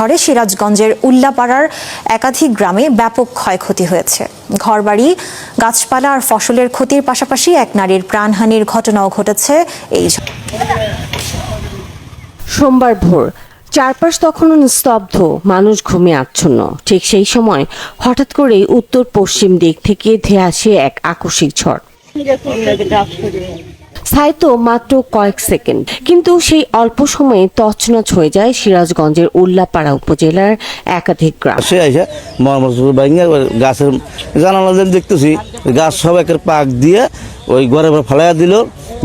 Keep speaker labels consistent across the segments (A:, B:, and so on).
A: ঝড়ে সিরাজগঞ্জের উল্লাপাড়ার একাধিক গ্রামে ব্যাপক ক্ষয়ক্ষতি হয়েছে। ঘরবাড়ি, গাছপালা আর ফসলের ক্ষতির পাশাপাশি এক নারীর প্রাণহানির ঘটনাও ঘটেছে এই
B: সোমবার ভোর চারপাশ তখন স্তব্ধ, মানুষ ঘুমে আচ্ছন্ন। ঠিক সেই সময় হঠাৎ করেই উত্তর পশ্চিম দিক থেকে ধেয়ে আসে এক আকস্মিক ঝড়। স্থায়িত্ব মাত্র কয়েক সেকেন্ড, কিন্তু সেই অল্প সময়ে তছনছ হয়ে যায় সিরাজগঞ্জের উল্লাপাড়া উপজেলার একাধিক গ্রাম।
C: গাছের জানালা দেখতেছি গাছ সব একের পাক দিয়ে ওই ঘরে ফেলাইয়া দিল,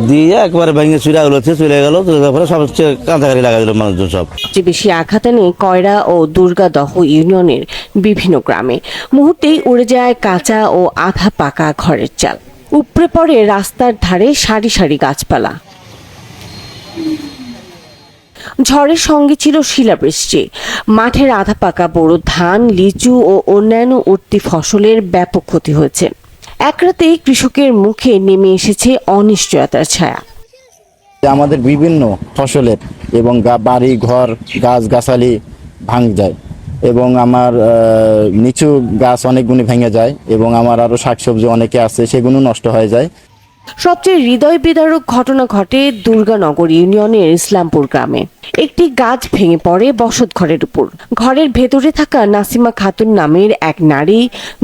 C: দিয়ে একবারে ভেঙে চুরা চলে গেল। তারপরে সব কাঁচাকারি লাগা দিল মানুষজন। সব
B: সবচেয়ে বেশি আঘাত নেই কয়রা ও দুর্গাদহ ইউনিয়নের বিভিন্ন গ্রামে। মুহূর্তেই উড়ে যায় কাঁচা ও আধা পাকা ঘরের চাল, উপড়ে পড়ে রাস্তার ধারে সারি সারি গাছপালা। ঝড়ের সঙ্গে ছিল শিলাবৃষ্টি। মাঠের আধা পাকা বোরো ধান, লিচু ও অন্যান্য উঠতি ফসলের ব্যাপক ক্ষতি হয়েছে। এক রাতেই কৃষকের মুখে নেমে এসেছে অনিশ্চয়তার ছায়া।
D: আমাদের বিভিন্ন ফসলের এবং বাড়ি ঘর গাছগাছালি ভাঙ যায় এবং আমার নিচু গাছ অনেকগুলি ভেঙে যায় এবং আমার আরো শাকসবজি অনেকে আছে সেগুলো নষ্ট হয়ে যায়।
B: সবচেয়ে হৃদয় বিদারক ঘটনা ঘটে দুর্গানগর ইউনিয়নের ইসলামপুর গ্রামে। একটি গাছ ভেঙে পড়ে বসত ঘরের উপর। ঘরের ভেতরে থাকা নাসিমা খাতুন নামের এক নারী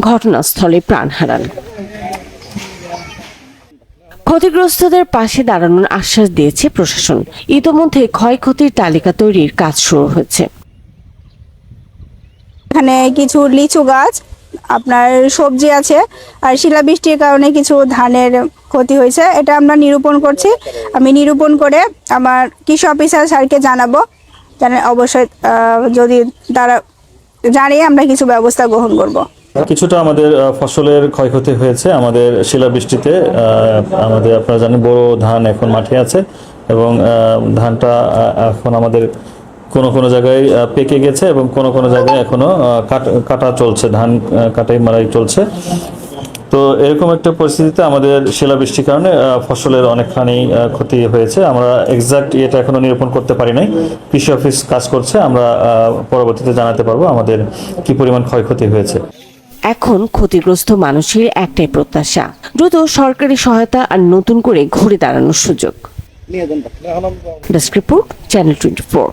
B: ঘটনাস্থলে প্রাণ হারান। ক্ষতিগ্রস্তদের পাশে দাঁড়ানোর আশ্বাস দিয়েছে প্রশাসন। ইতোমধ্যে ক্ষয়ক্ষতির তালিকা তৈরির কাজ শুরু হয়েছে।
E: এখানে কিছু লিচু গাছ, আপনার সবজি আছে, আর শিলাবৃষ্টির কারণে কিছু ধানের ক্ষতি হয়েছে। এটা আমরা নিরূপণ করছি। আমি নিরূপণ করে আমার কৃষি অফিসার স্যারকে জানাবো। অবশ্যই যদি তারা জানিয়ে আমরা কিছু ব্যবস্থা গ্রহণ করব।
F: কিছুটা আমাদের ফসলের ক্ষয়ক্ষতি হয়েছে আমাদের শিলাবৃষ্টিতে। আমাদের আপনারা জানেন বড় ধান এখন মাঠে আছে এবং ধানটা এখন আমাদের কোনো জায়গায় পেকে গেছে এবং কোনো জায়গায় এখনো কাটা চলছে, ধান কাটাই মারাই চলছে। তো এরকম একটা পরিস্থিতিতে আমাদের শিলাবৃষ্টির কারণে ফসলের অনেকখানি ক্ষতি হয়েছে। আমরা এক্সাক্ট এটা এখনো নিরূপণ করতে পারি নাই। কৃষি অফিস কাজ করছে, আমরা পরবর্তীতে জানাতে পারবো আমাদের কি পরিমাণ ক্ষয়ক্ষতি হয়েছে।
B: এখন ক্ষতিগ্রস্ত মানুষের একটাই প্রত্যাশা, দ্রুত সরকারি সহায়তা আর নতুন করে ঘুরে দাঁড়ানোর সুযোগ। Desk report, channel 24।